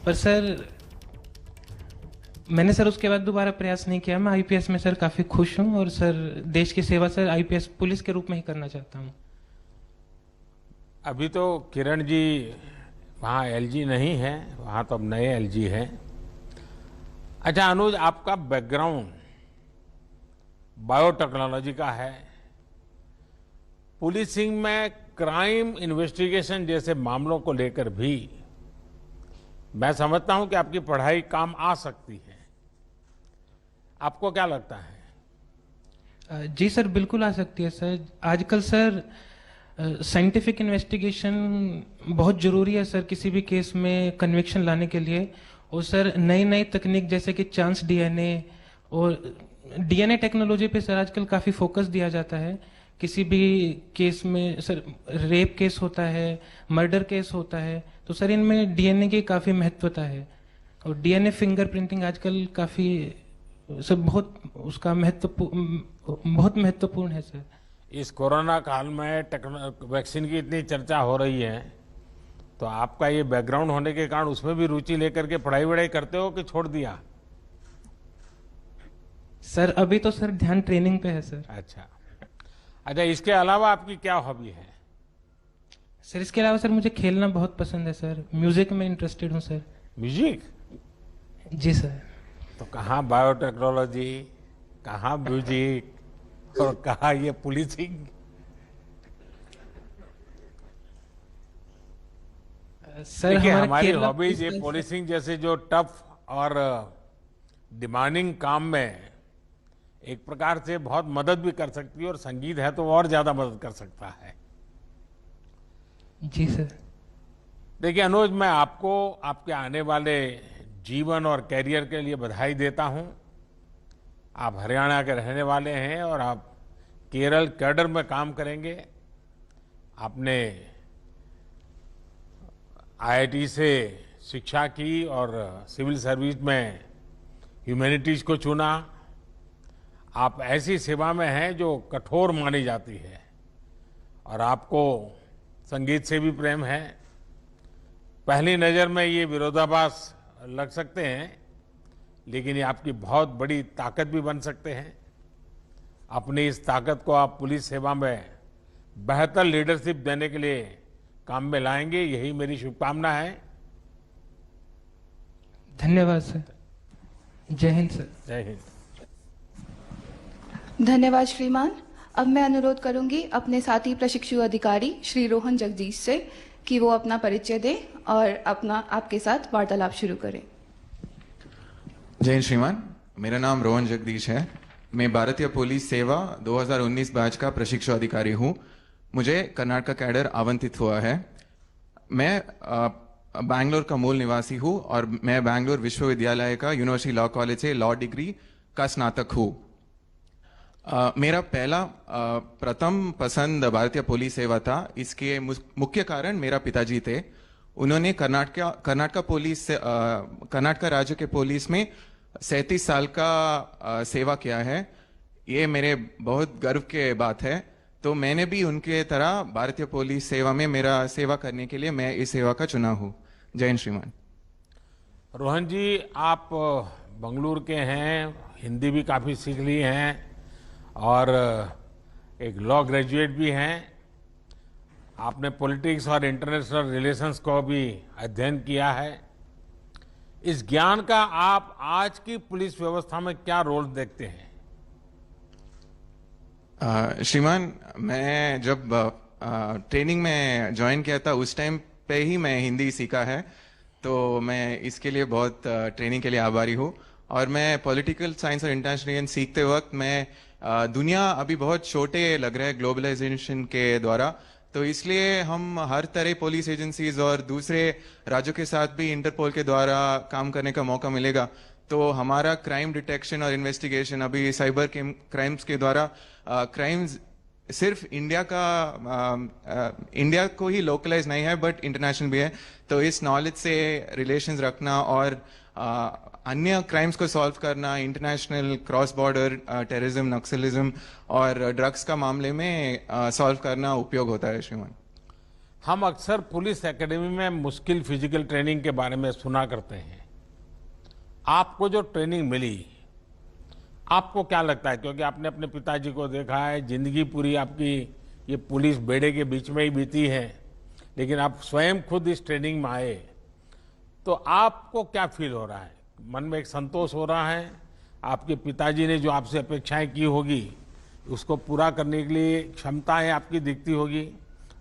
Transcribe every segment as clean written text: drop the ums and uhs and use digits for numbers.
पर सर मैंने सर उसके बाद दोबारा प्रयास नहीं किया। मैं आईपीएस में सर काफ़ी खुश हूँ और सर देश की सेवा सर आईपीएस पुलिस के रूप में ही करना चाहता हूँ। अभी तो किरण जी वहाँ एलजी नहीं है, वहाँ तो अब नए एलजी हैं। अच्छा अनुज, आपका बैकग्राउंड बायोटेक्नोलॉजी का है। पुलिसिंग में क्राइम इन्वेस्टिगेशन जैसे मामलों को लेकर भी मैं समझता हूं कि आपकी पढ़ाई काम आ सकती है। आपको क्या लगता है? जी सर, बिल्कुल आ सकती है सर। आजकल सर साइंटिफिक इन्वेस्टिगेशन बहुत ज़रूरी है सर किसी भी केस में कन्विक्शन लाने के लिए। और सर नई नई तकनीक जैसे कि चांस डीएनए और डीएनए टेक्नोलॉजी पे सर आजकल काफ़ी फोकस दिया जाता है। किसी भी केस में सर, रेप केस होता है, मर्डर केस होता है, तो सर इनमें डीएनए की काफ़ी महत्वता है। और डीएनए फिंगरप्रिंटिंग आजकल काफ़ी सर बहुत उसका बहुत महत्वपूर्ण है सर। इस कोरोना काल में वैक्सीन की इतनी चर्चा हो रही है, तो आपका ये बैकग्राउंड होने के कारण उसमें भी रुचि लेकर के पढ़ाई वढ़ाई करते हो कि छोड़ दिया? सर अभी तो सर ध्यान ट्रेनिंग पे है सर। अच्छा अच्छा, इसके अलावा आपकी क्या हॉबी है? सर इसके अलावा सर मुझे खेलना बहुत पसंद है सर। म्यूजिक में इंटरेस्टेड हूँ सर। म्यूजिक? जी सर। तो कहाँ बायोटेक्नोलॉजी, कहाँ म्यूजिक और कहाँ ये पुलिसिंग? सर देखिए, हमारा हमारी केरला हॉबीज ये पुलिस का पुलिसिंग जैसे जो टफ और डिमांडिंग काम में एक प्रकार से बहुत मदद भी कर सकती है, और संगीत है तो और ज्यादा मदद कर सकता है। जी सर। देखिए अनुज, मैं आपको आपके आने वाले जीवन और कैरियर के लिए बधाई देता हूं। आप हरियाणा के रहने वाले हैं और आप केरल कैडर में काम करेंगे। आपने आईआईटी से शिक्षा की और सिविल सर्विस में ह्यूमैनिटीज को चुना। आप ऐसी सेवा में हैं जो कठोर मानी जाती है, और आपको संगीत से भी प्रेम है। पहली नजर में ये विरोधाभास लग सकते हैं, लेकिन ये आपकी बहुत बड़ी ताकत भी बन सकते हैं। अपनी इस ताकत को आप पुलिस सेवा में बेहतर लीडरशिप देने के लिए काम में लाएंगे, यही मेरी शुभकामना है। धन्यवाद सर। जय हिंद सर। जय हिंद। धन्यवाद श्रीमान। अब मैं अनुरोध करूंगी अपने साथी प्रशिक्षु अधिकारी श्री रोहन जगदीश से कि वो अपना परिचय दें और अपना आपके साथ वार्तालाप शुरू करें। जय हिंद श्रीमान, मेरा नाम रोहन जगदीश है। मैं भारतीय पुलिस सेवा 2019 बैच का प्रशिक्षु अधिकारी हूँ। मुझे कर्नाटक कैडर आवंटित हुआ है। मैं बैंगलोर का मूल निवासी हूँ और मैं बैंगलोर विश्वविद्यालय का यूनिवर्सिटी लॉ कॉलेज से लॉ डिग्री का स्नातक हूँ। मेरा पहला प्रथम पसंद भारतीय पुलिस सेवा था। इसके मुख्य कारण मेरा पिताजी थे। उन्होंने कर्नाटक राज्य के पुलिस में 37 साल का सेवा किया है। ये मेरे बहुत गर्व के बात है। तो मैंने भी उनके तरह भारतीय पुलिस सेवा में मेरा सेवा करने के लिए मैं इस सेवा का चुना हूँ। जय हिंद श्रीमान। रोहन जी, आप बंगलुरु के हैं, हिंदी भी काफ़ी सीख ली हैं और एक लॉ ग्रेजुएट भी हैं। आपने पॉलिटिक्स और इंटरनेशनल रिलेशंस को भी अध्ययन किया है। इस ज्ञान का आप आज की पुलिस व्यवस्था में क्या रोल देखते हैं? श्रीमान, मैं जब ट्रेनिंग में ज्वाइन किया था उस टाइम पे ही मैं हिंदी सीखा है, तो मैं इसके लिए बहुत ट्रेनिंग के लिए आभारी हूँ। और मैं पॉलिटिकल साइंस और इंटरनेशनल सीखते वक्त मैं दुनिया अभी बहुत छोटे लग रहा है ग्लोबलाइजेशन के द्वारा, तो इसलिए हम हर तरह पुलिस एजेंसीज और दूसरे राज्यों के साथ भी इंटरपोल के द्वारा काम करने का मौका मिलेगा। तो हमारा क्राइम डिटेक्शन और इन्वेस्टिगेशन अभी साइबर क्राइम्स के द्वारा क्राइम्स सिर्फ इंडिया को ही लोकलाइज नहीं है बट इंटरनेशनल भी है। तो इस नॉलेज से रिलेशंस रखना और अन्य क्राइम्स को सॉल्व करना, international cross border terrorism, Naxalism और ड्रग्स का मामले में सॉल्व करना उपयोग होता है श्रीमान। हम अक्सर पुलिस एकेडमी में मुश्किल फिजिकल ट्रेनिंग के बारे में सुना करते हैं। आपको जो ट्रेनिंग मिली, आपको क्या लगता है? क्योंकि आपने अपने पिताजी को देखा है, जिंदगी पूरी आपकी ये पुलिस बेड़े के बीच में ही बीती है, लेकिन आप स्वयं खुद इस ट्रेनिंग में आए, तो आपको क्या फील हो रहा है? मन में एक संतोष हो रहा है? आपके पिताजी ने जो आपसे अपेक्षाएं की होगी, उसको पूरा करने के लिए क्षमताएं आपकी दिखती होगी,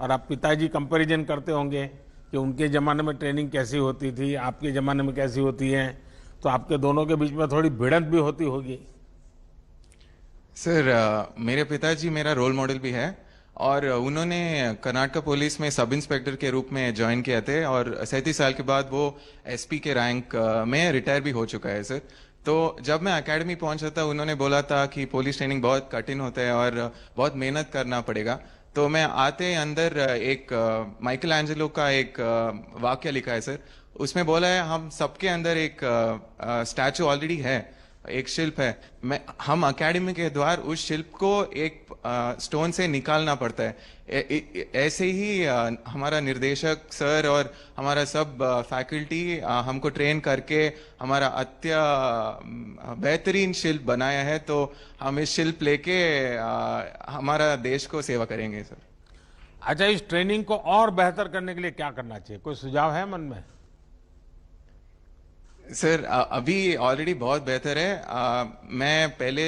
और आप पिताजी कंपैरिजन करते होंगे कि उनके ज़माने में ट्रेनिंग कैसी होती थी, आपके ज़माने में कैसी होती है, तो आपके दोनों के बीच में थोड़ी भिड़ंत भी होती होगी। सर, मेरे पिताजी मेरा रोल मॉडल भी है, और उन्होंने कर्नाटक पुलिस में सब इंस्पेक्टर के रूप में ज्वाइन किया थे, और 37 साल के बाद वो एसपी के रैंक में रिटायर भी हो चुका है सर। तो जब मैं एकेडमी पहुंचा था, उन्होंने बोला था कि पुलिस ट्रेनिंग बहुत कठिन होता है और बहुत मेहनत करना पड़ेगा। तो मैं आते अंदर एक माइकल एंजेलो का एक वाक्य लिखा है सर। उसमें बोला है, हम सबके अंदर एक स्टैचू ऑलरेडी है, एक शिल्प है। हम एकेडमी के द्वार उस शिल्प को एक स्टोन से निकालना पड़ता है। ऐसे ही हमारा निर्देशक सर और हमारा सब फैकल्टी हमको ट्रेन करके हमारा बेहतरीन शिल्प बनाया है। तो हम इस शिल्प लेके हमारा देश को सेवा करेंगे सर। अच्छा, इस ट्रेनिंग को और बेहतर करने के लिए क्या करना चाहिए? कोई सुझाव है मन में? सर, अभी ऑलरेडी बहुत बेहतर है। मैं पहले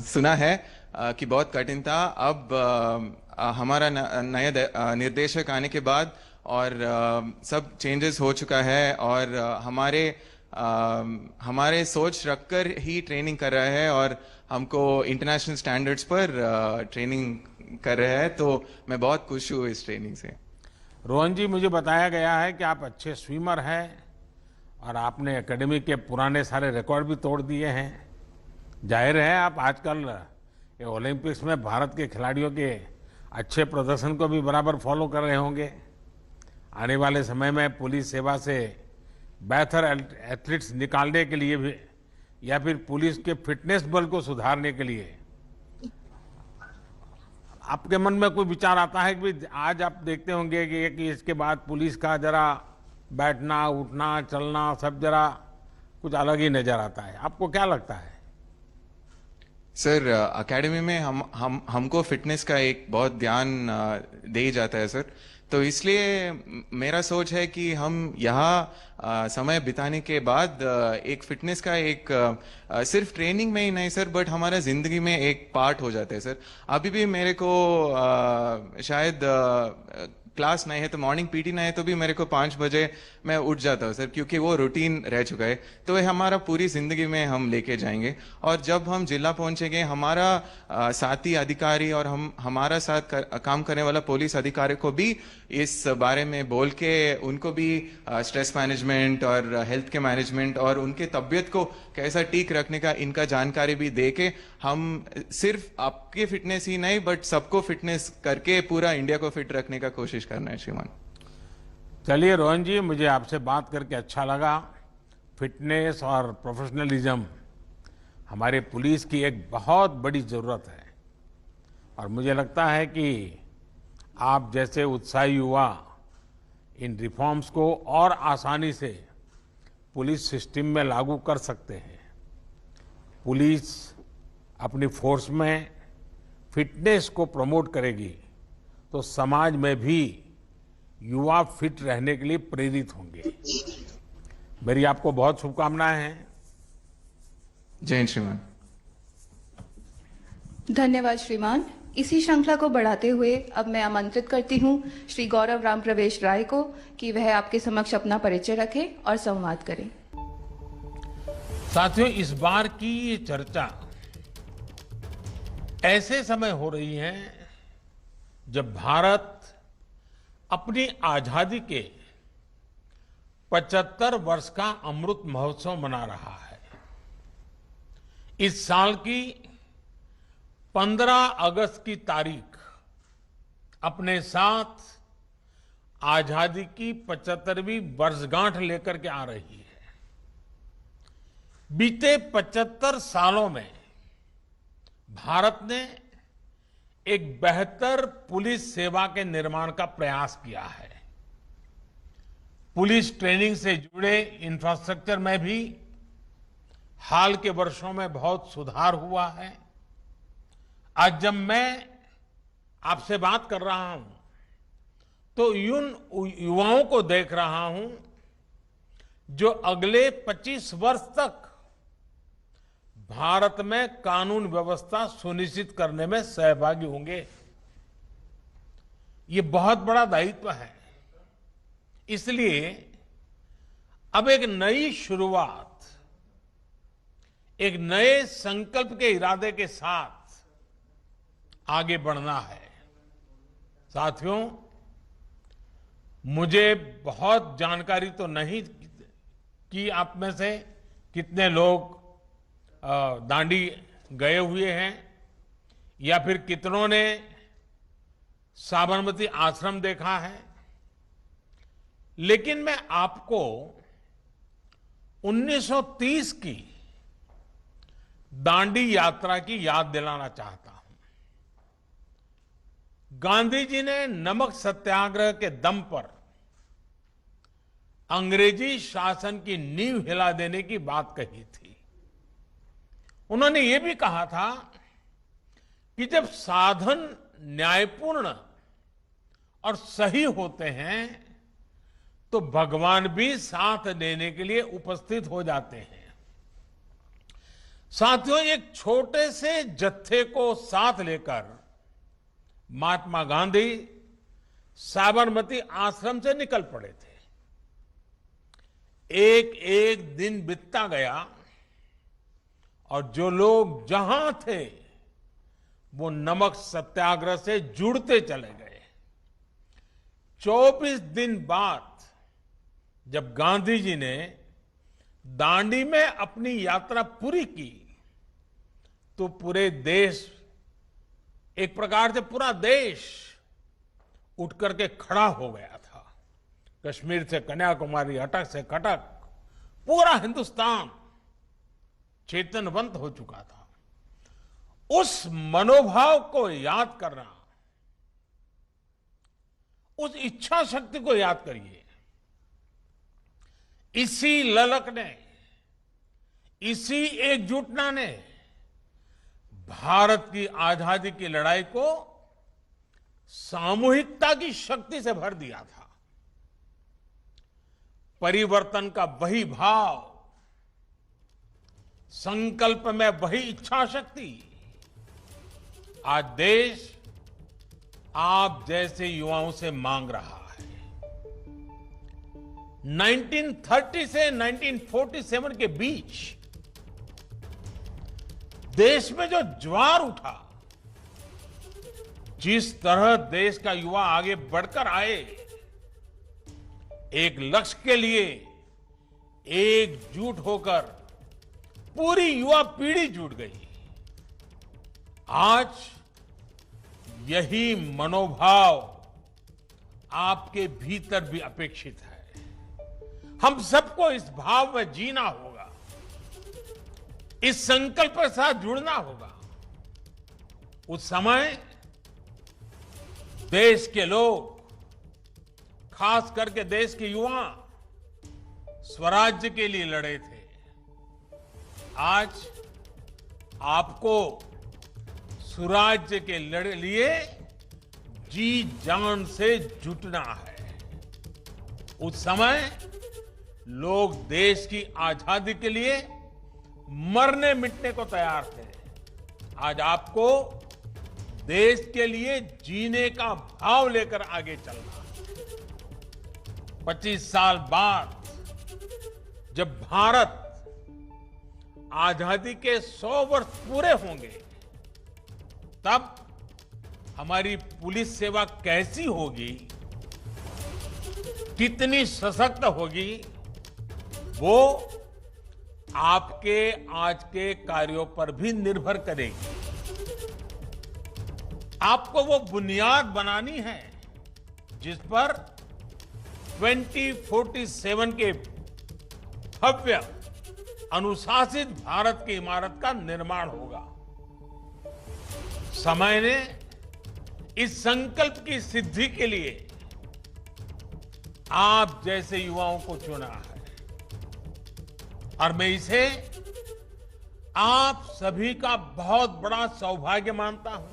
सुना है कि बहुत कठिन था। अब हमारा नया निर्देशक आने के बाद और सब चेंजेस हो चुका है, और हमारे सोच रखकर ही ट्रेनिंग कर रहा है, और हमको इंटरनेशनल स्टैंडर्ड्स पर ट्रेनिंग कर रहा है। तो मैं बहुत खुश हूँ इस ट्रेनिंग से। रोहन जी, मुझे बताया गया है कि आप अच्छे स्विमर हैं, और आपने एकेडमी के पुराने सारे रिकॉर्ड भी तोड़ दिए हैं। जाहिर है आप आजकल ये ओलंपिक्स में भारत के खिलाड़ियों के अच्छे प्रदर्शन को भी बराबर फॉलो कर रहे होंगे। आने वाले समय में पुलिस सेवा से बेहतर एथलीट्स निकालने के लिए भी, या फिर पुलिस के फिटनेस बल को सुधारने के लिए आपके मन में कोई विचार आता है कि आज आप देखते होंगे कि इसके बाद पुलिस का जरा बैठना, उठना, चलना सब जरा कुछ अलग ही नजर आता है। आपको क्या लगता है? सर, एकेडमी में हमको फिटनेस का एक बहुत ध्यान दे जाता है सर। तो इसलिए मेरा सोच है कि हम यहाँ समय बिताने के बाद एक फिटनेस का एक सिर्फ ट्रेनिंग में ही नहीं सर, बट हमारा जिंदगी में एक पार्ट हो जाता है सर। अभी भी मेरे को शायद क्लास नहीं है तो मॉर्निंग पीटी नहीं है तो भी मेरे को 5 बजे मैं उठ जाता हूँ सर, क्योंकि वो रूटीन रह चुका है। तो ये हमारा पूरी जिंदगी में हम लेके जाएंगे, और जब हम जिला पहुंचेंगे, हमारा साथी अधिकारी और हमारा साथ काम करने वाला पुलिस अधिकारी को भी इस बारे में बोल के उनको भी स्ट्रेस मैनेजमेंट और हेल्थ के मैनेजमेंट और उनके तबीयत को कैसा ठीक रखने का इनका जानकारी भी दे के हम सिर्फ आपकी फिटनेस ही नहीं बट सबको फिटनेस करके पूरा इंडिया को फिट रखने का कोशिश करना है श्रीमान। चलिए रोहन जी, मुझे आपसे बात करके अच्छा लगा। फिटनेस और प्रोफेशनलिज्म हमारे पुलिस की एक बहुत बड़ी ज़रूरत है, और मुझे लगता है कि आप जैसे उत्साही युवा इन रिफॉर्म्स को और आसानी से पुलिस सिस्टम में लागू कर सकते हैं। पुलिस अपनी फोर्स में फिटनेस को प्रमोट करेगी तो समाज में भी युवा फिट रहने के लिए प्रेरित होंगे। मेरी आपको बहुत शुभकामनाएं हैं। जय हिंद श्रीमान। धन्यवाद श्रीमान। इसी श्रृंखला को बढ़ाते हुए अब मैं आमंत्रित करती हूं श्री गौरव राम प्रवेश राय को कि वह आपके समक्ष अपना परिचय रखें और संवाद करें। साथियों, इस बार की ये चर्चा ऐसे समय हो रही है जब भारत अपनी आजादी के 75 वर्ष का अमृत महोत्सव मना रहा है। इस साल की 15 अगस्त की तारीख अपने साथ आजादी की 75वीं वर्षगांठ लेकर के आ रही है। बीते 75 सालों में भारत ने एक बेहतर पुलिस सेवा के निर्माण का प्रयास किया है। पुलिस ट्रेनिंग से जुड़े इंफ्रास्ट्रक्चर में भी हाल के वर्षों में बहुत सुधार हुआ है। आज जब मैं आपसे बात कर रहा हूं तो उन युवाओं को देख रहा हूं जो अगले 25 वर्ष तक भारत में कानून व्यवस्था सुनिश्चित करने में सहभागी होंगे। ये बहुत बड़ा दायित्व है। इसलिए अब एक नई शुरुआत, एक नए संकल्प के इरादे के साथ आगे बढ़ना है। साथियों, मुझे बहुत जानकारी तो नहीं कि आप में से कितने लोग दांडी गए हुए हैं या फिर कितनों ने साबरमती आश्रम देखा है, लेकिन मैं आपको 1930 की दांडी यात्रा की याद दिलाना चाहता हूं। गांधी जी ने नमक सत्याग्रह के दम पर अंग्रेजी शासन की नींव हिला देने की बात कही थी। उन्होंने ये भी कहा था कि जब साधन न्यायपूर्ण और सही होते हैं तो भगवान भी साथ देने के लिए उपस्थित हो जाते हैं। साथियों, एक छोटे से जत्थे को साथ लेकर महात्मा गांधी साबरमती आश्रम से निकल पड़े थे। एक एक दिन बीतता गया और जो लोग जहां थे वो नमक सत्याग्रह से जुड़ते चले गए। 24 दिन बाद जब गांधी जी ने दांडी में अपनी यात्रा पूरी की तो पूरे देश, एक प्रकार से पूरा देश उठ करके खड़ा हो गया था। कश्मीर से कन्याकुमारी, अटक से कटक, पूरा हिंदुस्तान चेतनवंत हो चुका था। उस मनोभाव को याद करना, उस इच्छा शक्ति को याद करिए। इसी ललक ने, इसी एकजुटता ने भारत की आजादी की लड़ाई को सामूहिकता की शक्ति से भर दिया था। परिवर्तन का वही भाव, संकल्प में वही इच्छा शक्ति आज देश आप जैसे युवाओं से मांग रहा है। 1930 से 1947 के बीच देश में जो ज्वार उठा, जिस तरह देश का युवा आगे बढ़कर आए, एक लक्ष्य के लिए एकजुट होकर पूरी युवा पीढ़ी जुट गई। आज यही मनोभाव आपके भीतर भी अपेक्षित है। हम सबको इस भाव में जीना होगा, इस संकल्प के साथ जुड़ना होगा। उस समय देश के लोग, खास करके देश के युवा, स्वराज्य के लिए लड़े थे। आज आपको सुराज्य के लिए जी जान से जुटना है। उस समय लोग देश की आजादी के लिए मरने मिटने को तैयार थे। आज आपको देश के लिए जीने का भाव लेकर आगे चलना है। 25 साल बाद जब भारत आजादी के 100 वर्ष पूरे होंगे, तब हमारी पुलिस सेवा कैसी होगी, कितनी सशक्त होगी, वो आपके आज के कार्यों पर भी निर्भर करेगी। आपको वो बुनियाद बनानी है जिस पर 2047 के भव्य अनुशासित भारत की इमारत का निर्माण होगा। समय ने इस संकल्प की सिद्धि के लिए आप जैसे युवाओं को चुना है और मैं इसे आप सभी का बहुत बड़ा सौभाग्य मानता हूं।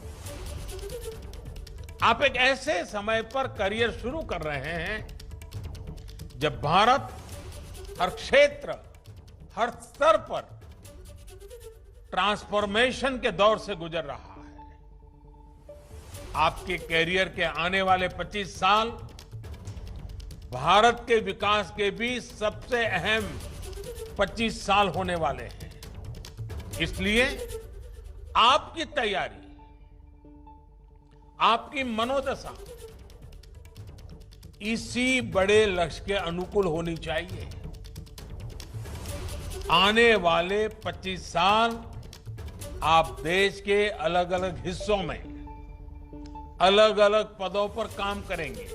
आप एक ऐसे समय पर करियर शुरू कर रहे हैं जब भारत हर क्षेत्र, हर स्तर पर ट्रांसफॉर्मेशन के दौर से गुजर रहा है। आपके कैरियर के आने वाले 25 साल भारत के विकास के भी सबसे अहम 25 साल होने वाले हैं। इसलिए आपकी तैयारी, आपकी मनोदशा इसी बड़े लक्ष्य के अनुकूल होनी चाहिए। आने वाले 25 साल आप देश के अलग अलग हिस्सों में अलग अलग पदों पर काम करेंगे,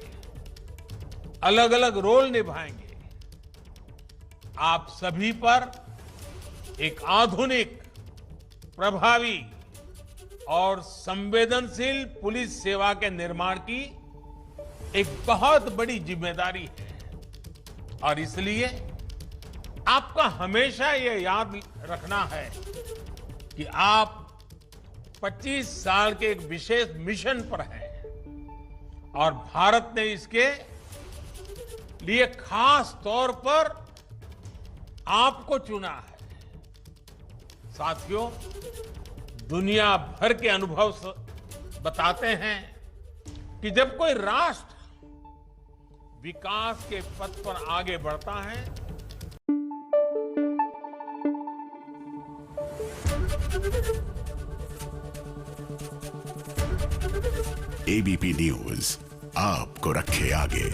अलग अलग रोल निभाएंगे। आप सभी पर एक आधुनिक, प्रभावी और संवेदनशील पुलिस सेवा के निर्माण की एक बहुत बड़ी जिम्मेदारी है और इसलिए आपका हमेशा ये याद रखना है कि आप 25 साल के एक विशेष मिशन पर हैं और भारत ने इसके लिए खास तौर पर आपको चुना है। साथियों, दुनिया भर के अनुभव बताते हैं कि जब कोई राष्ट्र विकास के पथ पर आगे बढ़ता है एबीपी न्यूज आपको रखे आगे।